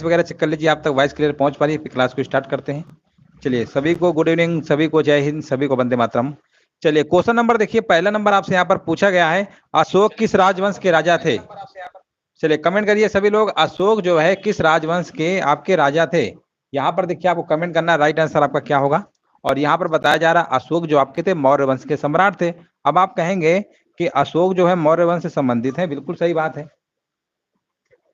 वगैरह चेक कर लीजिए आप तक वॉइस क्लियर पहुंच पा रही है। क्लास को स्टार्ट करते हैं। चलिए सभी को गुड इवनिंग, सभी को जय हिंद, सभी को वंदे मातरम। चलिए क्वेश्चन नंबर देखिए, पहला नंबर आपसे यहाँ पर पूछा गया है, अशोक किस राजवंश के राजा थे? चलिए कमेंट करिए सभी लोग, अशोक जो है किस राजवंश के आपके राजा थे? यहाँ पर देखिए आपको कमेंट करना है, राइट आंसर आपका क्या होगा। और यहाँ पर बताया जा रहा है अशोक जो आपके थे मौर्य वंश के सम्राट थे। अब आप कहेंगे कि अशोक जो है मौर्य वंश से संबंधित है, बिल्कुल सही बात है।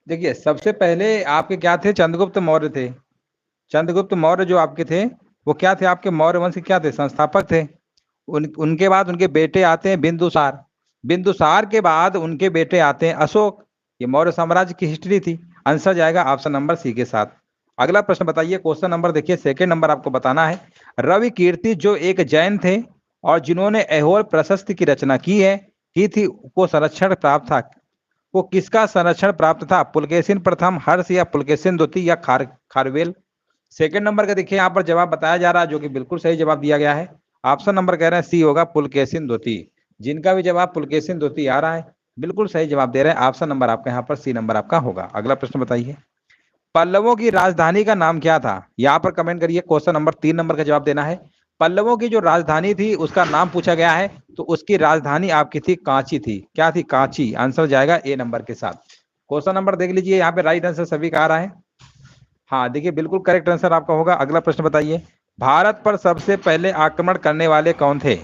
देखिए सबसे पहले आपके क्या थे? चंद्रगुप्त मौर्य थे। चंद्रगुप्त मौर्य जो आपके थे वो क्या थे? आपके मौर्य वंश के क्या थे? संस्थापक थे। उनके बाद उनके बेटे आते हैं बिंदुसार। बिंदुसार के बाद उनके बेटे आते हैं अशोक। ये मौर्य साम्राज्य की हिस्ट्री थी। आंसर जाएगा ऑप्शन नंबर सी के साथ। अगला प्रश्न बताइए, क्वेश्चन नंबर देखिए सेकंड नंबर आपको बताना है, रवि कीर्ति जो एक जैन थे और जिन्होंने ऐहोल प्रशस्ति की रचना की थी, को संरक्षण प्राप्त था। वो किसका संरक्षण प्राप्त था? पुलकेशिन प्रथम, हर्ष या पुलकेशिन द्वितीय या खारवेल? सेकंड नंबर का देखिए यहाँ पर जवाब बताया जा रहा है, जो कि बिल्कुल सही जवाब दिया गया है। ऑप्शन नंबर कह रहे हैं सी होगा, पुलकेशिन द्वितीय। जिनका भी जवाब पुलकेशिन द्वितीय आ रहा है बिल्कुल सही जवाब दे रहे हैं। ऑप्शन नंबर आपका यहाँ पर सी नंबर आपका होगा। अगला प्रश्न बताइए, पल्लवों की राजधानी का नाम क्या था? यहाँ पर कमेंट करिए, क्वेश्चन नंबर 3 नंबर का जवाब देना है। पल्लवों की जो राजधानी थी उसका नाम पूछा गया है, तो उसकी राजधानी आपकी थी कांची थी। क्या थी? कांची। आंसर जाएगा ए नंबर के साथ। क्वेश्चन नंबर देख लीजिए, यहाँ पे राइट आंसर सभी का आ रहा है। हाँ देखिए बिल्कुल करेक्ट आंसर आपका होगा। अगला प्रश्न बताइए, भारत पर सबसे पहले आक्रमण करने वाले कौन थे?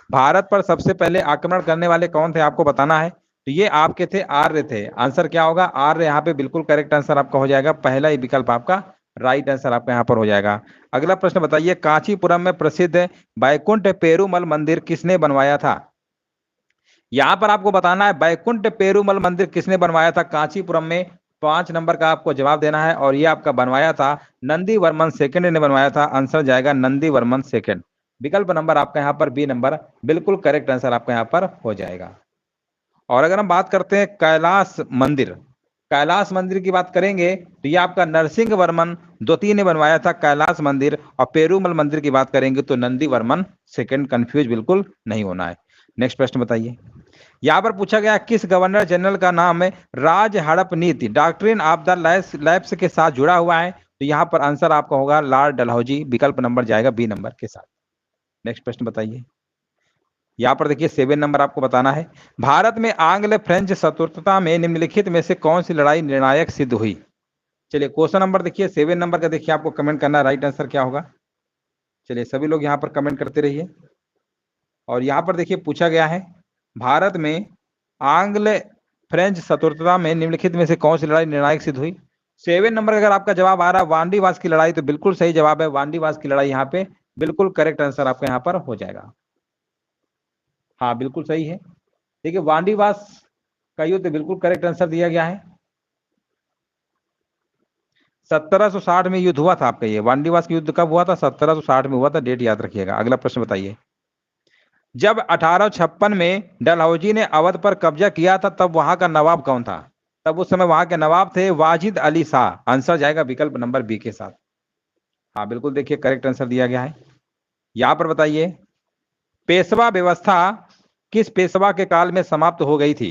भारत पर सबसे पहले आक्रमण करने वाले कौन थे आपको बताना है। तो ये आपके थे आर्य थे। आंसर क्या होगा? आर्य। यहाँ पे बिल्कुल करेक्ट आंसर आपका हो जाएगा, पहला ही विकल्प आपका राइट आंसर आपका यहाँ पर हो जाएगा। अगला प्रश्न बताइए, कांचीपुरम में प्रसिद्ध बैकुंठ पेरुमल मंदिर किसने बनवाया था? यहाँ पर आपको बताना है बैकुंठ पेरुमल मंदिर किसने बनवाया था कांचीपुरम में। 5 नंबर का आपको जवाब देना है, और ये आपका बनवाया था नंदी वर्मन सेकंड ने बनवाया था। आंसर जाएगा नंदी वर्मन सेकंड। विकल्प नंबर आपका यहाँ पर बी नंबर बिल्कुल करेक्ट आंसर आपका यहाँ पर हो जाएगा। और अगर हम बात करते हैं कैलाश मंदिर, कैलाश मंदिर की बात करेंगे तो ये आपका नरसिंह वर्मन द्वितीय ने बनवाया था कैलाश मंदिर। और पेरुमल मंदिर की बात करेंगे तो नंदी वर्मन सेकंड। कंफ्यूज बिल्कुल नहीं होना है। नेक्स्ट प्रश्न बताइए, यहाँ पर पूछा गया किस गवर्नर जनरल का नाम है राज हड़प नीति डॉक्ट्रिन ऑफ द लैप्स के साथ जुड़ा हुआ है? तो यहाँ पर आंसर आपका होगा लॉर्ड डलहौजी। विकल्प नंबर जाएगा बी नंबर के साथ। नेक्स्ट प्रश्न बताइए, यहाँ पर देखिए 7 नंबर आपको बताना है, भारत में आंग्ल फ्रेंच शत्रुता में निम्नलिखित में से कौन सी लड़ाई निर्णायक सिद्ध हुई? चलिए क्वेश्चन नंबर देखिए 7 नंबर का देखिए आपको कमेंट करना, राइट आंसर क्या होगा। चलिए सभी लोग यहाँ पर कमेंट करते रहिए। और यहाँ पर देखिए पूछा गया है, भारत में आंग्ल फ्रेंच शत्रुता में निम्नलिखित में से कौन सी लड़ाई निर्णायक सिद्ध हुई? 7 नंबर का अगर आपका जवाब आ रहा है वांडीवास की लड़ाई, तो बिल्कुल सही जवाब है वांडीवास की लड़ाई। यहाँ पे बिल्कुल करेक्ट आंसर आपका यहाँ पर हो जाएगा। हाँ बिल्कुल सही है। देखिए वांडीवास का युद्ध बिल्कुल करेक्ट आंसर दिया गया है। 1760 में युद्ध हुआ था आपका। ये वांडीवास का युद्ध कब हुआ था? 1760 में हुआ था। डेट याद रखिएगा। अगला प्रश्न बताइए, जब 1856 में डलहौजी ने अवध पर कब्जा किया था तब वहां का नवाब कौन था? तब उस समय वहां के नवाब थे वाजिद अली शाह। आंसर जाएगा विकल्प नंबर बी के साथ। हाँ बिल्कुल देखिए करेक्ट आंसर दिया गया है। यहां पर बताइए, पेशवा व्यवस्था किस पेशवा के काल में समाप्त हो गई थी?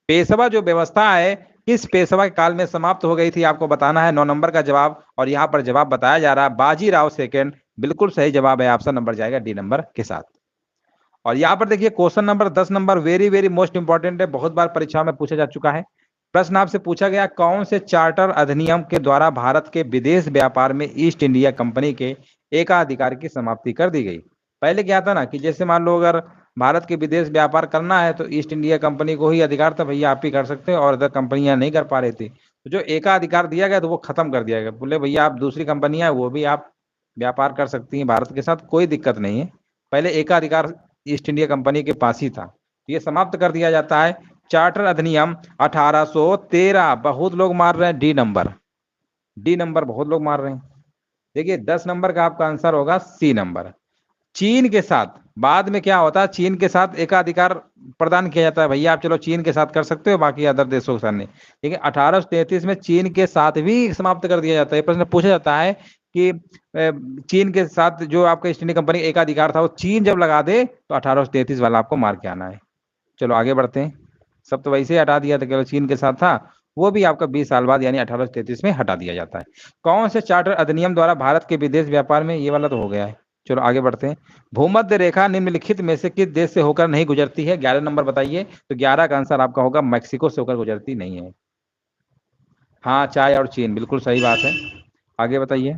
पेशवा जो व्यवस्था है किस पेशवा के काल में समाप्त हो गई थी आपको बताना है। 9 नंबर का जवाब, और यहाँ पर जवाब बताया जा रहा है बाजीराव सेकंड। बिल्कुल सही जवाब है, ऑप्शन नंबर जाएगा डी नंबर के साथ। और यहाँ पर देखिए question number 10 number very very most important है, बहुत बार परीक्षा में पूछा जा चुका है। प्रश्न आपसे पूछा गया, कौन से चार्टर अधिनियम के द्वारा भारत के विदेश व्यापार में ईस्ट इंडिया कंपनी के एकाधिकार की समाप्ति कर दी गई? पहले क्या था ना कि जैसे मान लो अगर भारत के विदेश व्यापार करना है तो ईस्ट इंडिया कंपनी को ही अधिकार था, भैया आप ही कर सकते हो, और अदर कंपनियां नहीं कर पा रही थी। तो जो एकाधिकार दिया गया तो वो खत्म कर दिया गया। बोले भैया आप दूसरी कंपनियां वो भी आप व्यापार कर सकती हैं भारत के साथ, कोई दिक्कत नहीं है। पहले एकाधिकार ईस्ट इंडिया कंपनी के पास ही था, ये समाप्त कर दिया जाता है। चार्टर अधिनियम 1813। बहुत लोग मार रहे हैं डी नंबर, डी नंबर बहुत लोग मार रहे हैं। देखिए 10 नंबर का आपका आंसर होगा सी नंबर। चीन के साथ बाद में क्या होता है, चीन के साथ एकाधिकार प्रदान किया जाता है, भैया आप चलो चीन के साथ कर सकते हो, बाकी अदर देशों के साथ नहीं। लेकिन 1833 में चीन के साथ भी समाप्त कर दिया जाता है। प्रश्न पूछा जाता है कि चीन के साथ जो आपका ईस्ट इंडिया कंपनी एकाधिकार था वो चीन जब लगा दे तो 1833 वाला आपको मार के आना है। चलो आगे बढ़ते हैं। सब तो वैसे ही हटा दिया था, केवल चीन के साथ था, वो भी आपका 20 साल बाद यानी 1833 में हटा दिया जाता है। कौन से चार्टर अधिनियम द्वारा भारत के विदेश व्यापार में, ये वाला तो हो गया है, चलो आगे बढ़ते हैं। भूमध्य रेखा निम्नलिखित में से किस देश से होकर नहीं गुजरती है? 11 नंबर बताइए। तो 11 का आंसर आपका होगा मैक्सिको से होकर गुजरती नहीं है। हाँ, चाय और चीन, बिल्कुल सही बात है। आगे बताइए।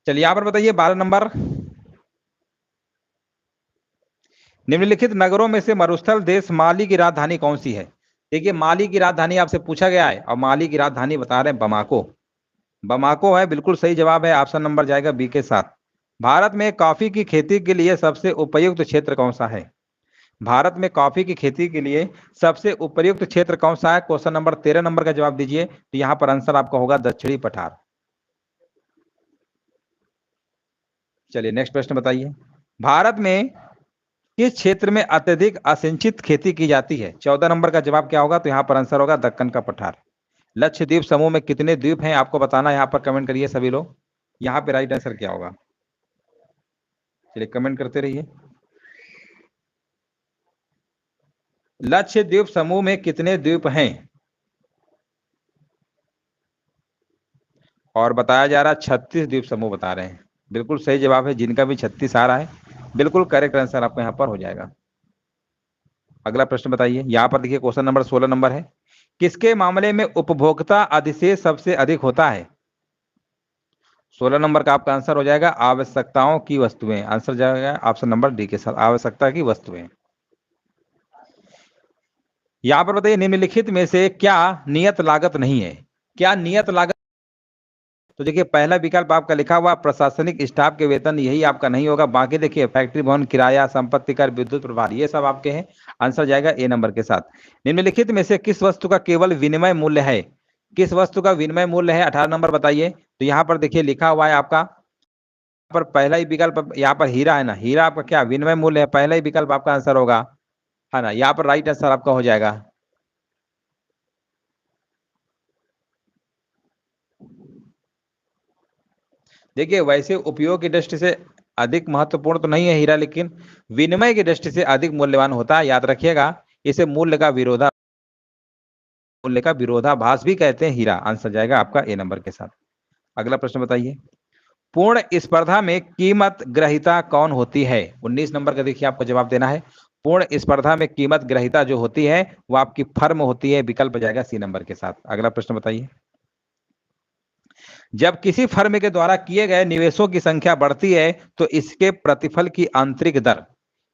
चलिए यहाँ पर बताइए 12 नंबर। निम्नलिखित नगरों में से मरुस्थल देश माली की राजधानी कौन सी है? देखिए, माली की राजधानी आपसे पूछा गया है और माली की राजधानी बता रहे हैं बमाको। बमाको है, बिल्कुल सही जवाब है। ऑप्शन नंबर जाएगा बी के साथ। भारत में कॉफी की खेती के लिए सबसे उपयुक्त क्षेत्र कौन सा है? भारत में कॉफी की खेती के लिए सबसे उपयुक्त क्षेत्र कौन सा है? क्वेश्चन नंबर 13 नंबर का जवाब दीजिए। तो यहाँ पर आंसर आपका होगा दक्षिणी पठार। चलिए नेक्स्ट प्रश्न बताइए। भारत में किस क्षेत्र में अत्यधिक असिंचित खेती की जाती है? 14 नंबर का जवाब क्या होगा? तो यहाँ पर आंसर होगा दक्कन का पठार। लक्षद्वीप समूह में कितने द्वीप हैं आपको बताना है, यहाँ पर कमेंट करिए सभी लोग। यहाँ पे राइट आंसर क्या होगा? चलिए कमेंट करते रहिए। लक्षद्वीप समूह में कितने द्वीप हैं? और बताया जा रहा है 36 द्वीप समूह बता रहे हैं। बिल्कुल सही जवाब है, जिनका भी 36 आ रहा है बिल्कुल करेक्ट आंसर आपको यहाँ पर हो जाएगा। अगला प्रश्न बताइए। यहाँ पर देखिए क्वेश्चन नंबर 16 नंबर है। किसके मामले में उपभोक्ता अधिशेष सबसे अधिक होता है? 16 नंबर का आपका आंसर हो जाएगा आवश्यकताओं की वस्तुएं। आंसर जाएगा ऑप्शन नंबर डी के साथ, आवश्यकता की वस्तुएं। यहाँ पर बताइए निम्नलिखित में से क्या नियत लागत नहीं है? क्या नियत लागत? तो देखिए पहला विकल्प आपका लिखा हुआ प्रशासनिक स्टाफ के वेतन, यही आपका नहीं होगा। बाकी देखिए फैक्ट्री भवन किराया, संपत्ति कर, विद्युत प्रभार, ये सब आपके हैं। आंसर जाएगा ए नंबर के साथ। निम्नलिखित में से किस वस्तु का केवल विनिमय मूल्य है? किस वस्तु का विनिमय मूल्य है? 18 नंबर बताइए। तो यहाँ पर देखिए लिखा हुआ है आपका, पर पहला ही विकल्प यहाँ पर हीरा है ना, हीरा आपका क्या विनिमय मूल्य है? पहला ही विकल्प आपका आंसर होगा, है ना। यहाँ पर राइट आंसर आपका हो जाएगा। देखिए वैसे उपयोग की दृष्टि से अधिक महत्वपूर्ण तो नहीं है हीरा, लेकिन विनिमय की दृष्टि से अधिक मूल्यवान होता है, याद रखिएगा। इसे मूल्य का विरोधाभास भी कहते हैं हीरा। आंसर जाएगा आपका ए नंबर के साथ। अगला प्रश्न बताइए। पूर्ण स्पर्धा में कीमत ग्रहिता कौन होती है? 19 नंबर का देखिए आपको जवाब देना है। पूर्ण स्पर्धा में कीमत ग्रहिता जो होती है वो आपकी फर्म होती है। विकल्प जाएगा सी नंबर के साथ। अगला प्रश्न बताइए। जब किसी फर्म के द्वारा किए गए निवेशों की संख्या बढ़ती है तो इसके प्रतिफल की आंतरिक दर,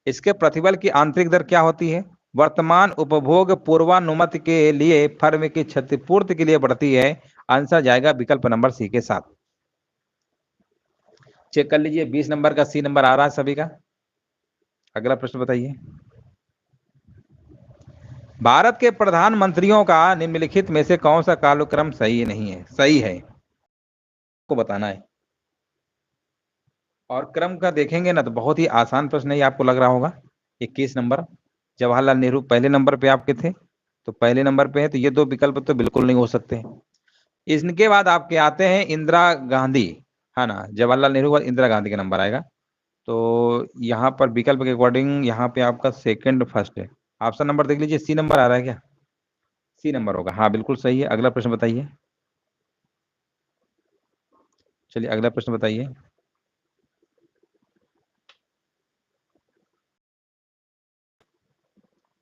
इसके प्रतिफल की आंतरिक दर क्या होती है? वर्तमान उपभोग पूर्वानुमति के लिए फर्म की क्षतिपूर्ति के लिए बढ़ती है। आंसर जाएगा विकल्प नंबर सी के साथ। चेक कर लीजिए 20 नंबर का सी नंबर आ रहा है सभी का। अगला प्रश्न बताइए। भारत के प्रधानमंत्रियों का निम्नलिखित में से कौन सा कालक्रम सही नहीं है? सही है को बताना है। और क्रम का देखेंगे ना तो बहुत ही आसान प्रश्न है, आपको लग रहा होगा। 21 नंबर, जवाहरलाल नेहरू पहले नंबर पे आपके थे, तो पहले नंबर पे है, तो ये दो विकल्प तो बिल्कुल नहीं हो सकते। इनके बाद आपके आते हैं इंदिरा गांधी, है ना। जवाहरलाल नेहरू और इंदिरा गांधी का नंबर आएगा। तो यहाँ पर विकल्प के अकॉर्डिंग यहाँ पे आपका सेकंड फर्स्ट है। ऑप्शन नंबर देख लीजिए, सी नंबर आ रहा है क्या? सी नंबर होगा, हाँ बिल्कुल सही है। अगला प्रश्न बताइए। चलिए अगला प्रश्न बताइए।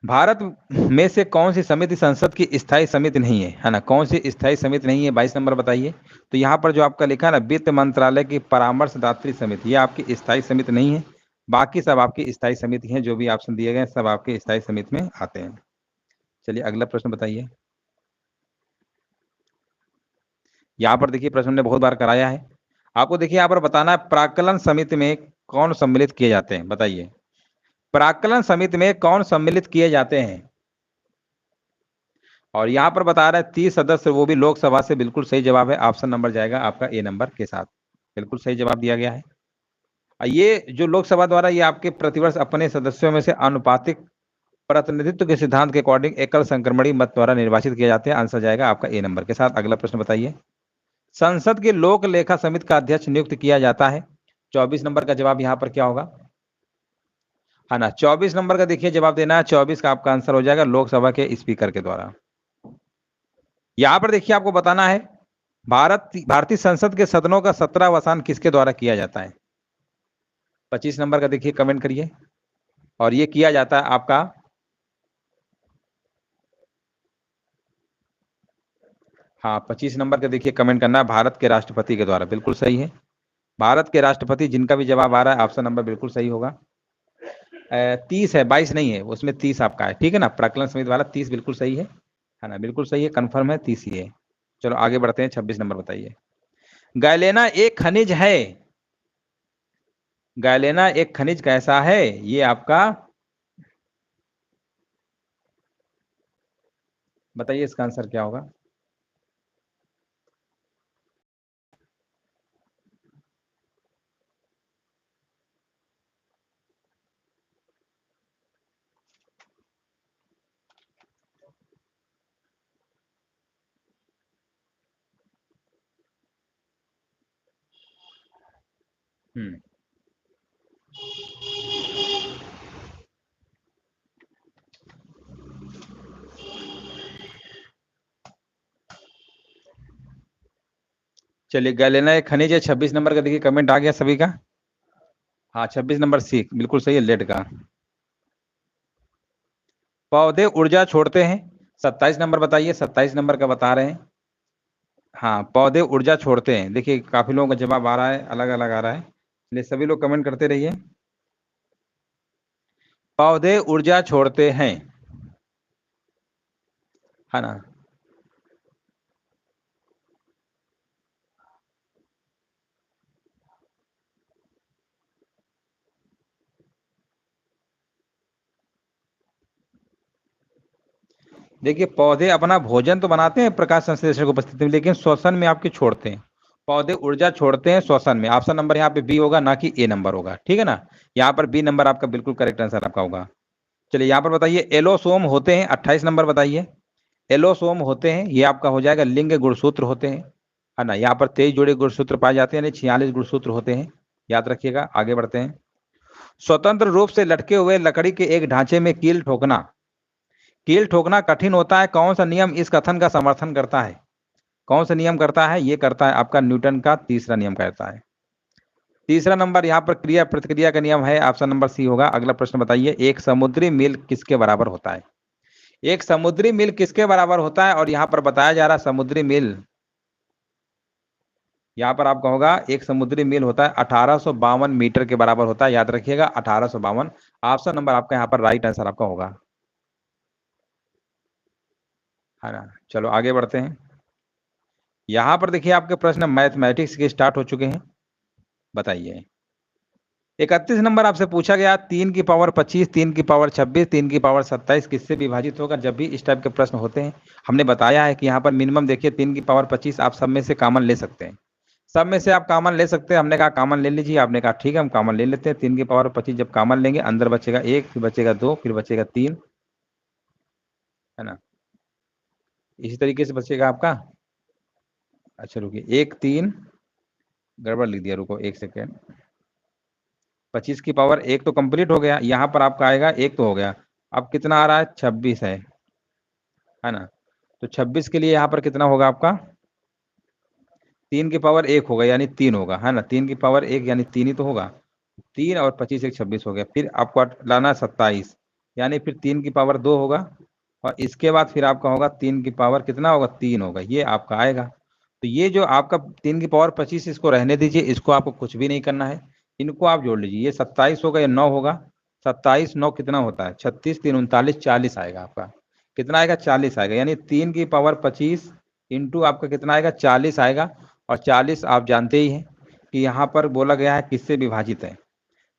भारत में से कौन सी समिति संसद की स्थायी समिति नहीं है ना? कौन सी स्थायी समिति नहीं है? 22 नंबर बताइए। तो यहाँ पर जो आपका लिखा है ना वित्त मंत्रालय की परामर्शदात्री समिति, ये आपकी स्थायी समिति नहीं है। बाकी सब आपकी स्थायी समिति हैं, जो भी ऑप्शन दिए गए सब आपके स्थायी समिति में आते हैं। चलिए अगला प्रश्न बताइए। यहाँ पर देखिए प्रश्न ने बहुत बार कराया है आपको। देखिए यहाँ पर बताना है प्राक्कलन समिति में कौन सम्मिलित किए जाते हैं? बताइए प्राक्कलन समिति में कौन सम्मिलित किए जाते हैं? और यहाँ पर बता रहा है 30 सदस्य, वो भी लोकसभा से। बिल्कुल सही जवाब है, ऑप्शन नंबर जाएगा आपका ए नंबर के साथ। बिल्कुल सही जवाब दिया गया है। ये जो लोकसभा द्वारा ये आपके प्रतिवर्ष अपने सदस्यों में से अनुपातिक प्रतिनिधित्व के सिद्धांत के अकॉर्डिंग एकल संक्रमणी मत द्वारा निर्वाचित किए जाते हैं। आंसर जाएगा आपका ए नंबर के साथ। अगला प्रश्न बताइए। संसद के लोक लेखा समिति का अध्यक्ष नियुक्त किया जाता है। 24 नंबर का जवाब यहाँ पर क्या होगा? है ना। 24 नंबर का देखिए जवाब देना है, 24 का आपका आंसर हो जाएगा लोकसभा के स्पीकर के द्वारा। यहां पर देखिए आपको बताना है भारतीय संसद के सदनों का 17वां अवसान किसके द्वारा किया जाता है। 25 नंबर का देखिए कमेंट करिए, और ये किया जाता है आपका हाँ 25 नंबर का देखिए कमेंट करना है भारत के राष्ट्रपति के द्वारा, बिल्कुल सही है। भारत के राष्ट्रपति, जिनका भी जवाब आ रहा है ऑप्शन नंबर बिल्कुल सही होगा। 30 है, 22 नहीं है, उसमें 30 आपका है, ठीक है ना। प्राक्कलन समिति वाला 30 बिल्कुल सही है ना, बिल्कुल सही है, कंफर्म है, 30 ही है। चलो आगे बढ़ते हैं, 26 नंबर बताइए। गैलेना एक खनिज है, गैलेना एक खनिज कैसा है, ये आपका बताइए, इसका आंसर क्या होगा। हम्म चलिए, गैलेना एक खनिज है, 26 नंबर का देखिए कमेंट आ गया सभी का। हाँ 26 नंबर सी बिल्कुल सही है, लेड का। पौधे ऊर्जा छोड़ते हैं, 27 नंबर बताइए, 27 नंबर का बता रहे हैं। हाँ पौधे ऊर्जा छोड़ते हैं, देखिए काफी लोगों का जवाब आ रहा है, अलग अलग आ रहा है, इसलिए सभी लोग कमेंट करते रहिए। पौधे ऊर्जा छोड़ते हैं, है ना। देखिए पौधे अपना भोजन तो बनाते हैं प्रकाश संश्लेषण की उपस्थिति में, लेकिन श्वसन में आपके छोड़ते हैं। पौधे ऊर्जा छोड़ते हैं श्वसन में, ऑप्शन नंबर यहाँ पे बी होगा, ना कि ए नंबर होगा, ठीक है ना। यहाँ पर बी नंबर आपका बिल्कुल करेक्ट आंसर आपका होगा। चलिए यहाँ पर बताइए, एलोसोम होते हैं, 28 नंबर बताइए। एलोसोम होते हैं, ये आपका हो जाएगा लिंग गुणसूत्र होते हैं, है ना। यहाँ पर 23 जोड़े गुणसूत्र पाए जाते हैं, यानी 46 गुणसूत्र होते हैं, याद रखिएगा। आगे बढ़ते हैं। स्वतंत्र रूप से लटके हुए लकड़ी के एक ढांचे में कील ठोकना, कील ठोकना कठिन होता है, कौन सा नियम इस कथन का समर्थन करता है। कौन सा नियम करता है, ये करता है आपका न्यूटन का तीसरा नियम कहता है। तीसरा नंबर यहाँ पर क्रिया प्रतिक्रिया का नियम है, ऑप्शन नंबर सी होगा। अगला प्रश्न बताइए, एक समुद्री मील किसके बराबर होता है। एक समुद्री मील किसके बराबर होता है, और यहाँ पर बताया जा रहा है समुद्री मील, यहाँ पर आपका होगा एक समुद्री मील होता है 1852 मीटर के बराबर होता है, याद रखिएगा 1852। ऑप्शन नंबर आपका यहाँ पर राइट आंसर आपका होगा, है ना। चलो आगे बढ़ते हैं। यहाँ पर देखिए आपके प्रश्न मैथमेटिक्स के स्टार्ट हो चुके हैं, बताइए। 31 नंबर आपसे पूछा गया, 3 की पावर 25, 3 की पावर 26, 3 की पावर 27 किससे विभाजित होगा। जब भी इस टाइप के प्रश्न होते हैं, हमने बताया है कि यहाँ पर मिनिमम देखिए 3 की पावर 25 आप सब में से कॉमन ले सकते हैं, सब में से आप कॉमन ले सकते हैं। हमने कहा कॉमन ले लीजिए, आपने कहा ठीक है हम कॉमन ले लेते हैं। 3 की पावर 25 जब कॉमन लेंगे, अंदर बचेगा 1, फिर बचेगा 2, फिर बचेगा 3, है ना। इसी तरीके से बचेगा आपका, अच्छा रुकिए, 1 3 गड़बड़ लिख दिया, रुको 1 सेकेंड। 25 की पावर 1 तो कंप्लीट हो गया, यहाँ पर आपका आएगा 1 तो हो गया, अब कितना आ रहा है 26 है ना। तो 26 के लिए यहाँ पर कितना होगा आपका, 3 की पावर 1 होगा यानी 3 होगा, है ना। 3 की पावर 1 यानी 3 ही तो होगा, 3 और 25 एक 26 हो गया। फिर आपको लाना 27, यानी फिर 3 की पावर 2 होगा, और इसके बाद फिर आपका होगा 3 की पावर कितना होगा, 3 होगा, ये आपका आएगा। तो ये जो आपका 3 की पावर 25, इसको रहने दीजिए, इसको आपको कुछ भी नहीं करना है, इनको आप जोड़ लीजिए, ये 27 होगा, ये 9 होगा, 27 9 कितना होता है 36, 3 39, 40 आएगा आपका, कितना आएगा 40 आएगा, यानी 3 की पावर 25 इंटू आपका कितना आएगा 40 आएगा। और 40 आप जानते ही हैं कि यहाँ पर बोला गया है किससे विभाजित है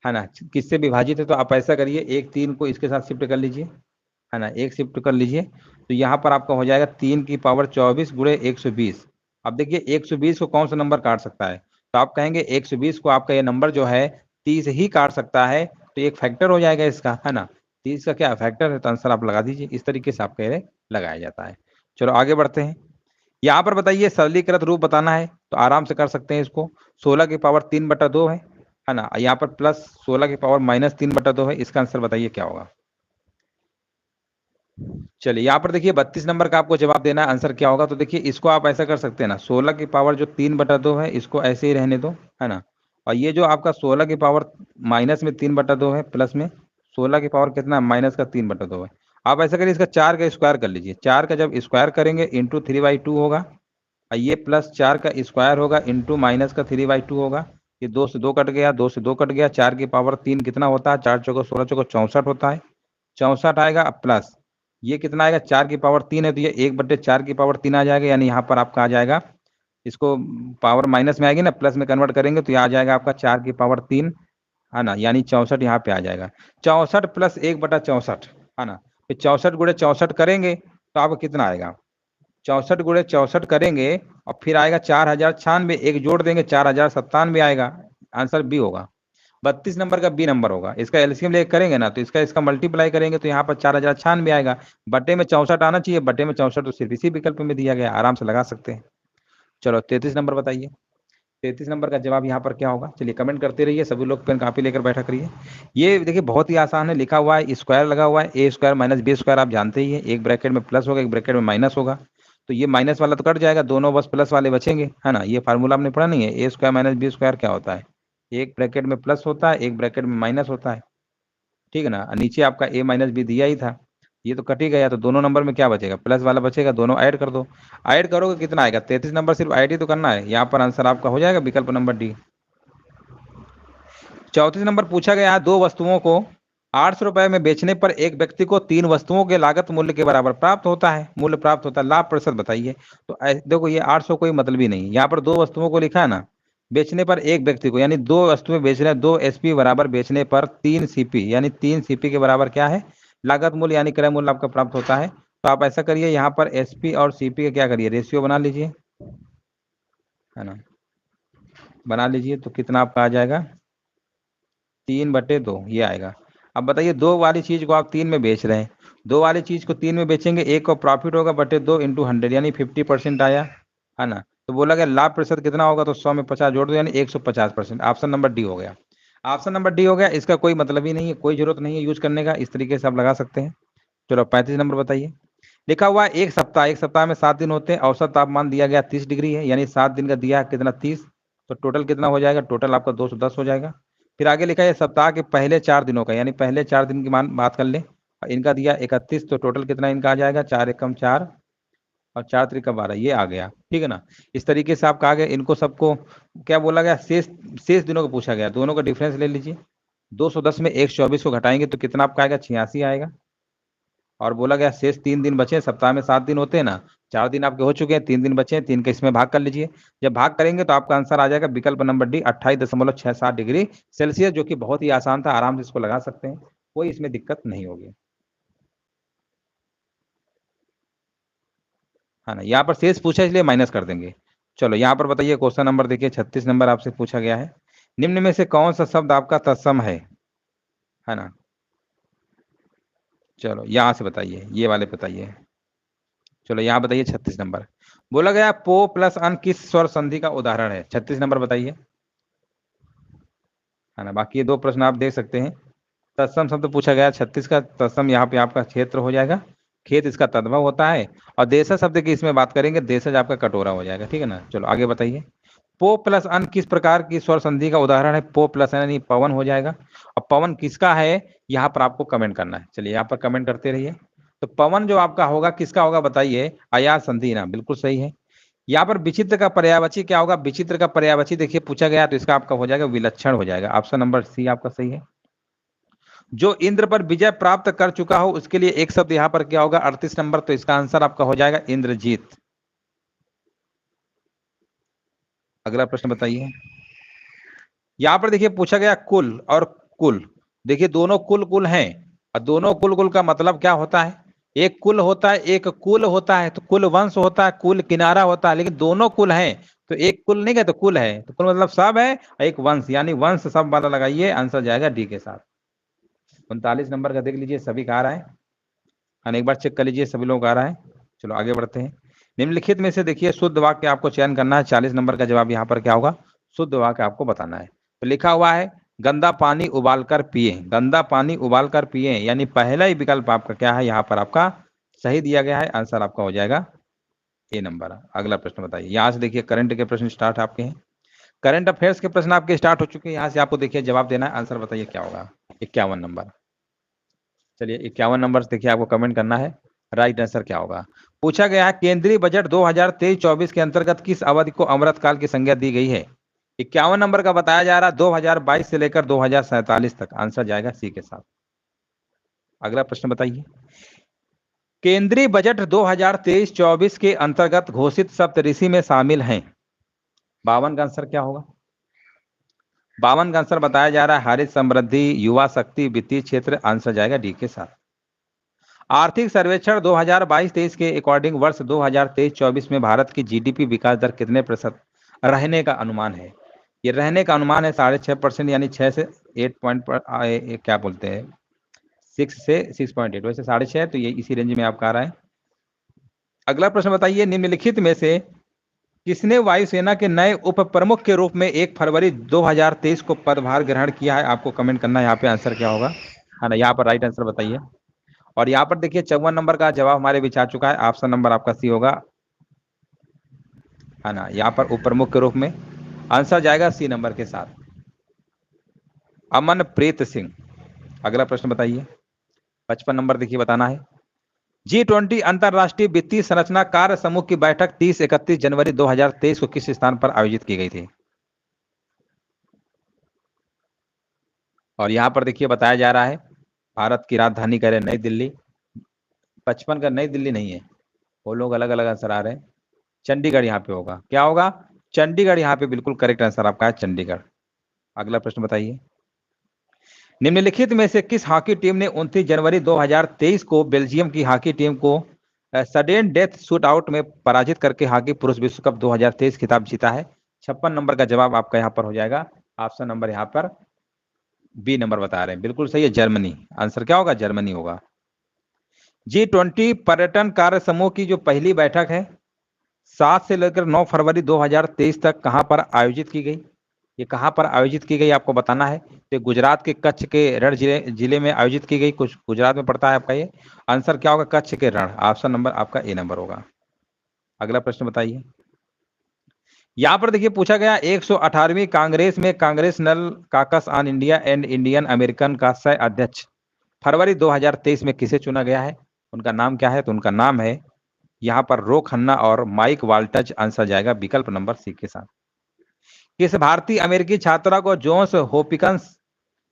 ना, किससे विभाजित है। तो आप ऐसा करिए, 1 3 को इसके साथ शिफ्ट कर लीजिए, है ना, 1 शिफ्ट कर लीजिए, तो यहाँ पर आपका हो जाएगा 3 की पावर 24 गुणे 120। अब देखिए 120 को कौन सा नंबर काट सकता है, तो आप कहेंगे 120 को आपका ये नंबर जो है 30 ही काट सकता है, तो एक फैक्टर हो जाएगा इसका, है ना। 30 का क्या फैक्टर है, तो आंसर आप लगा दीजिए, इस तरीके से आप कह रहे लगाया जाता है। चलो आगे बढ़ते हैं। यहाँ पर बताइए सरलीकृत रूप बताना है, तो आराम से कर सकते हैं इसको। 16 की पावर 3/2 है है ना। यहाँ पर प्लस 16 की पावर माइनस 3/2 है, इसका आंसर बताइए क्या होगा। चलिए यहाँ पर देखिए 32 नंबर का आपको जवाब देना है, आंसर क्या होगा। तो देखिए इसको आप ऐसा कर सकते हैं ना, 16 की पावर जो 3/2 है इसको ऐसे ही रहने दो, है ना। और ये जो आपका 16 की पावर माइनस में 3/2 है, प्लस में 16 की पावर कितना माइनस का 3/2 है। आप ऐसा करिए, इसका 4 का स्क्वायर कर लीजिए। 4 का जब स्क्वायर करेंगे इंटू 3/2 होगा, और ये प्लस 4 का स्क्वायर होगा इंटू माइनस का 3/2 होगा। ये 2 से 2 कट गया, 2 से 2 कट गया। 4 की पावर 3 कितना होता है, 4 चौको 16 चौको 64 होता है, 64 आएगा। अब प्लस ये कितना आएगा, 4 की पावर 3 है तो ये 1/4 की पावर 3 आ जाएगा, यानी यहाँ पर आपका आ जाएगा, इसको पावर माइनस में आएगी ना, प्लस में कन्वर्ट करेंगे तो ये आ जाएगा आपका 4 की पावर 3, है ना, यानी 64 यहाँ पे आ जाएगा। 64 प्लस 1/64, है ना। फिर 64 गुणे 64 करेंगे तो आपको कितना आएगा, 64 गुणे 64 करेंगे और फिर आएगा 4096, एक जोड़ देंगे 4097 आएगा। आंसर बी होगा। 32 नंबर का बी नंबर होगा। इसका एलसीएम लेकर करेंगे ना तो इसका मल्टीप्लाई करेंगे तो यहाँ पर 4096 आएगा। बटे में 64 आना चाहिए, बटे में 64 तो सिर्फ इसी विकल्प में दिया गया, आराम से लगा सकते हैं। चलो 33 नंबर बताइए, 33 नंबर का जवाब यहाँ पर क्या होगा। चलिए कमेंट करते रहिए, सभी लोग पेन कापी लेकर बैठा करिए। ये देखिए बहुत ही आसान है, लिखा हुआ है स्क्वायर लगा हुआ है, ए स्क्वायर माइनस बी स्क्वायर, आप जानते ही है, एक ब्रैकेट में प्लस होगा एक ब्रैकेट में माइनस होगा। तो ये माइनस वाला तो कट जाएगा, दोनों बस प्लस वाले बचेंगे, है ना। ये फार्मूला आपने पढ़ा नहीं है, ए स्क्वायर माइनस बी स्क्वायर क्या होता है, एक ब्रैकेट में प्लस होता है एक ब्रैकेट में माइनस होता है, ठीक है ना। नीचे आपका ए माइनस बी दिया ही था, ये तो कट ही गया, तो दोनों नंबर में क्या बचेगा, प्लस वाला बचेगा, दोनों ऐड कर दो। ऐड करोगे कितना आएगा, 33 नंबर, सिर्फ ऐड ही तो करना है। यहाँ पर आंसर आपका हो जाएगा विकल्प नंबर डी। 34 नंबर पूछा गया है, दो वस्तुओं को 800 रुपए में बेचने पर एक व्यक्ति को 3 वस्तुओं के लागत मूल्य के बराबर प्राप्त होता है, मूल्य प्राप्त होता है, लाभ प्रतिशत बताइए। तो देखो ये 800 कोई मतलब ही नहीं, यहाँ पर दो वस्तुओं को लिखा है ना, बेचने पर एक व्यक्ति को, यानी दो वस्तुएं बेच रहे हैं, 2 एसपी बराबर बेचने पर 3 सीपी, यानी 3 सीपी के बराबर क्या है, लागत मूल्य यानी क्रय मूल्य आपका प्राप्त होता है। तो आप ऐसा करिए, यहाँ पर एसपी और सीपी का क्या करिए, रेशियो बना लीजिए, है ना, बना लीजिए। तो कितना आपका आ जाएगा, 3/2 ये आएगा। अब बताइए, दो वाली चीज को आप 3 में बेच रहे हैं, दो वाली चीज को 3 में बेचेंगे, एक को प्रॉफिट होगा /2 इंटू 100, यानी 50% आया, है ना। तो बोला गया लाभ प्रतिशत कितना होगा, तो 100 में 50 जोड़ दो, यानी 150%। ऑप्शन नंबर डी हो गया, ऑप्शन नंबर डी हो गया। इसका कोई मतलब ही नहीं है, कोई जरूरत नहीं है यूज करने का, इस तरीके से आप लगा सकते हैं। चलो 35 नंबर बताइए, लिखा हुआ है एक सप्ताह में 7 दिन होते हैं, औसत तापमान दिया गया 30 डिग्री है, यानी 7 दिन का दिया है कितना 30, तो टोटल कितना हो जाएगा, टोटल आपका 210 हो जाएगा। फिर आगे लिखा है सप्ताह के पहले 4 दिनों का, यानी पहले 4 दिन की बात कर ले, इनका दिया 31, तो टोटल कितना इनका आ जाएगा, 4 एकम 4 और 4 त्रिका 12, ये आ गया, ठीक है ना। इस तरीके से आपका आ गया। इनको सबको क्या बोला गया, शेष शेष दिनों को पूछा गया, दोनों का डिफरेंस ले लीजिए। 210 में 124 को घटाएंगे तो कितना आपका आएगा, 86 आएगा। और बोला गया शेष 3 दिन बचे, सप्ताह में 7 दिन होते हैं ना, 4 दिन आपके हो चुके हैं, 3 दिन बचे हैं, 3 का इसमें भाग कर लीजिए। जब भाग करेंगे तो आपका आंसर आ जाएगा विकल्प नंबर डी, 28.67 डिग्री सेल्सियस, जो कि बहुत ही आसान था, आराम से इसको लगा सकते हैं, कोई इसमें दिक्कत नहीं होगी, है ना। यहाँ पर शेष पूछा इसलिए माइनस कर देंगे। चलो यहाँ पर बताइए, क्वेश्चन नंबर देखिए 36 नंबर आपसे पूछा गया है, निम्न में से कौन सा शब्द आपका तत्सम है ना। चलो यहाँ से बताइए, ये वाले बताइए। चलो यहाँ बताइए 36 नंबर, बोला गया पो प्लस अन किस स्वर संधि का उदाहरण है, 36 नंबर बताइए, है ना। बाकी ये दो प्रश्न आप देख सकते हैं। तत्सम शब्द पूछा गया 36 का, तत्सम यहाँ पे आपका क्षेत्र हो जाएगा, खेत इसका तद्भव होता है, और देशज शब्द की इसमें बात करेंगे, देशज आपका कटोरा हो जाएगा, ठीक है ना। चलो आगे बताइए, पो प्लस अन किस प्रकार की स्वर संधि का उदाहरण है, पो प्लस अन यानी पवन हो जाएगा। और पवन किसका है, यहाँ पर आपको कमेंट करना है, चलिए यहाँ पर कमेंट करते रहिए। तो पवन जो आपका होगा किसका होगा बताइए, अयाज संधि ना, बिल्कुल सही है। यहाँ पर विचित्र का पर्यायवाची क्या होगा, विचित्र का पर्यायवाची देखिए पूछा गया, तो इसका आपका हो जाएगा विलक्षण हो जाएगा, ऑप्शन नंबर सी आपका सही है। जो इंद्र पर विजय प्राप्त कर चुका हो उसके लिए एक शब्द यहाँ पर क्या होगा, 38 नंबर, तो इसका आंसर आपका हो जाएगा इंद्रजीत। अगला प्रश्न बताइए, यहाँ पर देखिए पूछा गया कुल और कुल, देखिए दोनों कुल कुल हैं, और दोनों कुल कुल का मतलब क्या होता है, एक कुल होता है एक कुल होता है, तो कुल वंश होता है, कुल किनारा होता है, लेकिन दोनों कुल हैं, तो एक कुल नहीं कहते, तो कुल है, तो कुल मतलब सब है, एक वंश, यानी वंश सब वाला लगाइए, आंसर जाएगा डी के साथ। 39 नंबर का देख लीजिए, सभी का आ रहा है, एक बार चेक कर लीजिए सभी लोग आ रहा है। चलो आगे बढ़ते हैं, निम्नलिखित में से देखिए शुद्ध वाक्य आपको चयन करना है, 40 नंबर का जवाब यहाँ पर क्या होगा, शुद्ध वाक्य आपको बताना है। तो लिखा हुआ है गंदा पानी उबालकर पिए, गंदा पानी उबालकर पिए, यानी पहला ही विकल्प आपका क्या है यहाँ पर आपका सही दिया गया है। आंसर आपका हो जाएगा ए नंबर। अगला प्रश्न बताइए। यहाँ से देखिए करंट के प्रश्न स्टार्ट आपके हैं, करंट अफेयर्स के प्रश्न आपके स्टार्ट हो चुके हैं। यहाँ से आपको देखिए जवाब देना है। आंसर बताइए क्या होगा। 51 नंबर। चलिए 51 नंबर देखिए आपको कमेंट करना है, राइट आंसर क्या होगा। पूछा गया है केंद्रीय बजट 2023-24 के अंतर्गत किस अवधि को अमृतकाल की संज्ञा दी गई है। 51 नंबर का बताया जा रहा है 2022 से लेकर 2047 तक। आंसर जाएगा सी के साथ। अगला प्रश्न बताइए। केंद्रीय बजट 2023-24 के अंतर्गत घोषित सप्तऋषि में शामिल हैं। 52 का आंसर क्या होगा। 52 का आंसर बताया जा रहा है हरित समृद्धि, युवा शक्ति, वित्तीय क्षेत्र। आंसर जाएगा डी के साथ। आर्थिक सर्वेक्षण 2022-23 के अकॉर्डिंग वर्ष 2023-24 में भारत की जीडीपी विकास दर कितने प्रतिशत रहने का अनुमान है। ये रहने का अनुमान है 6.5%, यानी 6 से 8 पॉइंट पर क्या बोलते हैं 6 से 6.8, वैसे 6.5 तो ये इसी रेंज में आपका आ रहा है। अगला प्रश्न बताइए। निम्नलिखित में से किसने वायुसेना के नए उप प्रमुख के रूप में 1 फरवरी 2023 को पदभार ग्रहण किया है। आपको कमेंट करना है यहाँ पे आंसर क्या होगा, है ना। यहाँ पर राइट आंसर बताइए। और यहाँ पर देखिए 54 नंबर का जवाब हमारे बीच आ चुका है। ऑप्शन नंबर आपका सी होगा, है ना। यहाँ पर उप प्रमुख के रूप में आंसर जाएगा सी नंबर के साथ, अमनप्रीत सिंह। अगला प्रश्न बताइए। 55 नंबर देखिए बताना है। G20 अंतरराष्ट्रीय वित्तीय संरचना कार्य समूह की बैठक 30-31 जनवरी 2023 को किस स्थान पर आयोजित की गई थी। और यहाँ पर देखिए बताया जा रहा है भारत की राजधानी कह रहे नई दिल्ली। 55 का नई दिल्ली नहीं है, वो लोग अलग अलग आंसर आ रहे हैं। चंडीगढ़ यहाँ पे होगा, क्या होगा, चंडीगढ़ यहाँ पे बिल्कुल करेक्ट आंसर आपका है, चंडीगढ़। अगला प्रश्न बताइए। निम्नलिखित में से किस हॉकी टीम ने 29 जनवरी 2023 को बेल्जियम की हॉकी टीम को सडन डेथ शूटआउट में पराजित करके हॉकी पुरुष विश्व कप 2023 खिताब जीता है। 56 नंबर का जवाब आपका यहाँ पर हो जाएगा। ऑप्शन नंबर यहाँ पर बी नंबर बता रहे हैं, बिल्कुल सही है, जर्मनी। आंसर क्या होगा, जर्मनी होगा। G20 पर्यटन कार्य समूह की जो पहली बैठक है 7 से लेकर 9 फरवरी 2023 तक कहां पर आयोजित की गई। ये कहां पर आयोजित की गई आपको बताना है। तो गुजरात के कच्छ के रण जिले में आयोजित की गई, कुछ गुजरात में पड़ता है आपका ये। आंसर क्या होगा, कच्छ के रण। ऑप्शन नंबर आपका ए नंबर होगा। अगला प्रश्न बताइए। यहाँ पर देखिए पूछा गया 118वीं कांग्रेस में congressional caucus on India and Indian American का सह अध्यक्ष फरवरी 2023 में किसे चुना गया है। उनका नाम क्या है, तो उनका नाम है यहाँ पर रो खन्ना और माइक वाल्टज। आंसर जाएगा विकल्प नंबर सी के साथ। किस भारतीय अमेरिकी छात्रा को Johns Hopkins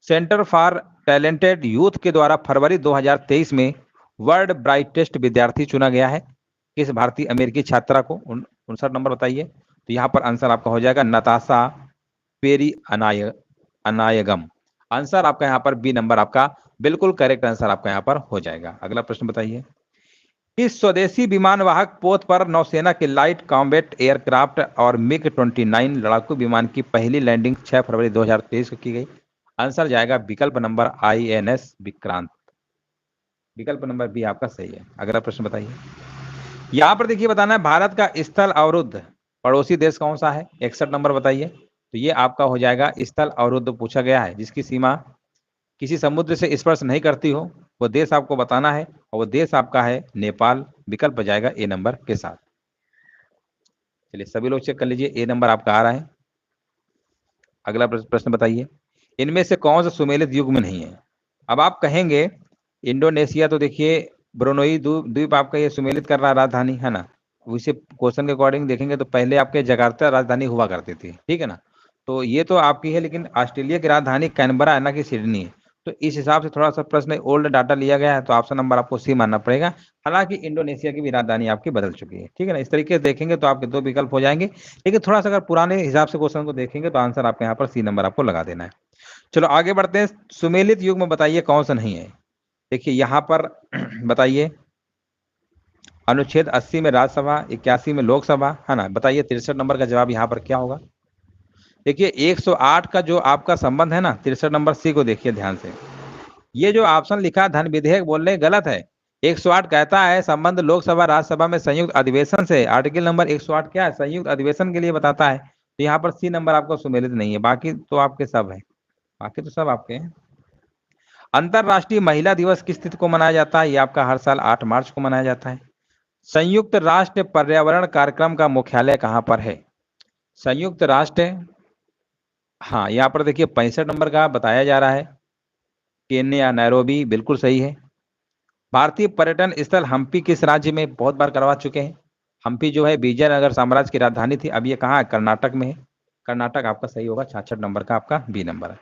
Center for Talented Youth के द्वारा फरवरी 2023 में वर्ल्ड ब्राइटेस्ट विद्यार्थी चुना गया है। किस भारतीय अमेरिकी छात्रा को, 59 नंबर बताइए। तो यहाँ पर आंसर आपका हो जाएगा नताशा पेरी अनायगम। आंसर आपका यहाँ पर बी नंबर आपका बिल्कुल करेक्ट आंसर आपका यहाँ पर हो जाएगा। अगला प्रश्न बताइए। इस स्वदेशी विमानवाहक पोत पर नौसेना के लाइट कॉम्बैट एयरक्राफ्ट और मिग-29 लड़ाकू विमान की पहली लैंडिंग 6 फरवरी 2023 को की गई। आंसर जाएगा विकल्प नंबर INS विक्रांत। विकल्प नंबर बी आपका सही है। अगला प्रश्न बताइए। यहाँ पर देखिए बताना है भारत का स्थल अवरुद्ध पड़ोसी देश कौन सा है। 61 नंबर बताइए। तो ये आपका हो जाएगा स्थल अवरुद्ध पूछा गया है जिसकी सीमा किसी समुद्र से स्पर्श नहीं करती हो, वो देश आपको बताना है, और वो देश आपका है नेपाल। विकल्प हो जाएगा ए नंबर के साथ। चलिए सभी लोग चेक कर लीजिए, ए नंबर आपका आ रहा है। अगला प्रश्न बताइए। इनमें से कौन सा सुमेलित युग में नहीं है। अब आप कहेंगे इंडोनेशिया, तो देखिए ब्रोनोई द्वीप आपका ये सुमेलित कर रहा राजधानी, है ना। उसे क्वेश्चन के अकॉर्डिंग देखेंगे तो पहले आपके जकार्ता राजधानी हुआ करती थी, ठीक है ना। तो ये तो आपकी है, लेकिन ऑस्ट्रेलिया की राजधानी कैनबरा है ना कि सिडनी है। तो इस हिसाब से थोड़ा सा प्रश्न ओल्ड डाटा लिया गया है, तो ऑप्शन नंबर आपको सी मानना पड़ेगा। हालांकि इंडोनेशिया की भी राजधानी आपकी बदल चुकी है, ठीक है ना। इस तरीके से देखेंगे तो आपके दो विकल्प हो जाएंगे, लेकिन थोड़ा सा अगर पुराने हिसाब से क्वेश्चन को देखेंगे तो आंसर आपके यहाँ पर सी नंबर आपको लगा देना है। चलो आगे बढ़ते हैं। सुमेलित युग में बताइए कौन सा नहीं है। देखिए यहाँ पर बताइए अनुच्छेद 80 में राज्यसभा, 81 में लोकसभा, है ना। बताइए 63 नंबर का जवाब यहाँ पर क्या होगा। देखिए 108 का जो आपका संबंध है ना, 63 नंबर सी को देखिए ध्यान से। ये जो ऑप्शन लिखा धन विधेयक बोल रहे गलत है। 108 कहता है संबंध लोकसभा राज्यसभा में संयुक्त अधिवेशन से। आर्टिकल नंबर 108 क्या है, संयुक्त अधिवेशन के लिए बताता है। तो यहाँ पर सी नंबर आपको सुमेलित नहीं है, बाकी तो आपके सब है। बाकी तो सब आपके हैं। अंतरराष्ट्रीय महिला दिवस किस तिथि को मनाया जाता है? ये आपका हर साल 8 मार्च को मनाया जाता है। संयुक्त राष्ट्र पर्यावरण कार्यक्रम का मुख्यालय कहाँ पर है? संयुक्त राष्ट्र, हाँ यहाँ पर देखिए 65 नंबर का बताया जा रहा है, केन्या नैरोबी, बिल्कुल सही है। भारतीय पर्यटन स्थल हम्पी किस राज्य में? बहुत बार करवा चुके हैं। हम्पी जो है विजयनगर साम्राज्य की राजधानी थी, अब ये कहाँ है? कर्नाटक में है। कर्नाटक आपका सही होगा, 66 नंबर का आपका बी नंबर है।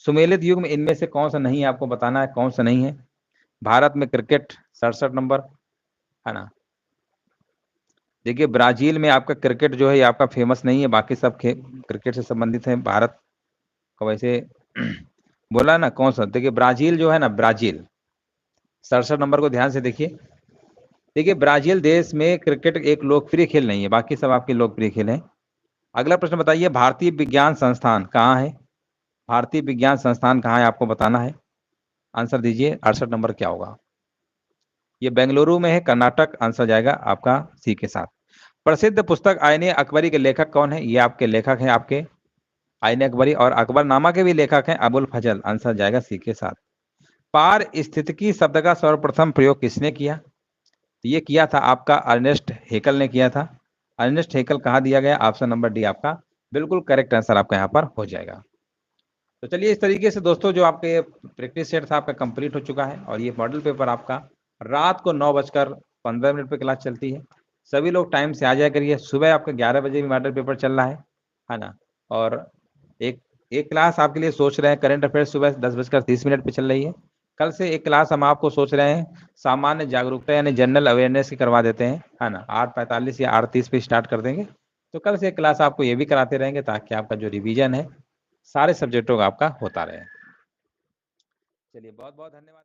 सुमेलित युग में इनमें से कौन सा नहीं है, आपको बताना है कौन सा नहीं है। भारत में क्रिकेट 67 नंबर, है ना। देखिए ब्राजील में आपका क्रिकेट जो है ये आपका फेमस नहीं है, बाकी सब क्रिकेट से संबंधित है। भारत का वैसे बोला ना कौन सा, देखिए ब्राजील जो है ना, ब्राजील 67 नंबर को ध्यान से देखिए। देखिए ब्राजील देश में क्रिकेट एक लोकप्रिय खेल नहीं है, बाकी सब आपके लोकप्रिय खेल हैं। अगला प्रश्न बताइए, भारतीय विज्ञान संस्थान कहाँ है? भारतीय विज्ञान संस्थान कहाँ है आपको बताना है, आंसर दीजिए। 68 नंबर क्या होगा? ये बेंगलुरु में है, कर्नाटक, आंसर जाएगा आपका सी के साथ। प्रसिद्ध पुस्तक आईने अकबरी के लेखक कौन है? ये आपके लेखक हैं आपके आईने अकबरी, और अकबरनामा के भी लेखक हैं अबुल फजल, आंसर जाएगा सी के साथ। पारिस्थितिकी शब्द का सर्वप्रथम प्रयोग किसने किया? ये किया था आपका अर्नेस्ट हेकल ने किया था। अर्नेस्ट हेकल कहाँ दिया गया? ऑप्शन नंबर डी आपका बिल्कुल करेक्ट आंसर आपका यहाँ पर हो जाएगा। तो चलिए इस तरीके से दोस्तों जो आपके प्रैक्टिस सेट था आपका कंप्लीट हो चुका है, और ये मॉडल पेपर आपका रात को 9:15 पे क्लास चलती है। सभी लोग टाइम से आ जाया करिए। सुबह आपका 11 बजे भी मॉडल पेपर चल रहा है ना। और एक एक क्लास आपके लिए सोच रहे हैं करंट अफेयर्स, सुबह 10:30 पे चल रही है। कल से एक क्लास हम आपको सोच रहे हैं सामान्य जागरूकता यानी जनरल अवेयरनेस की करवा देते हैं, है ना। 8:45 या 8:30 पे स्टार्ट कर देंगे। तो कल से एक क्लास आपको ये भी कराते रहेंगे, ताकि आपका जो रिवीजन है सारे सब्जेक्टों का आपका होता रहे। चलिए बहुत बहुत धन्यवाद।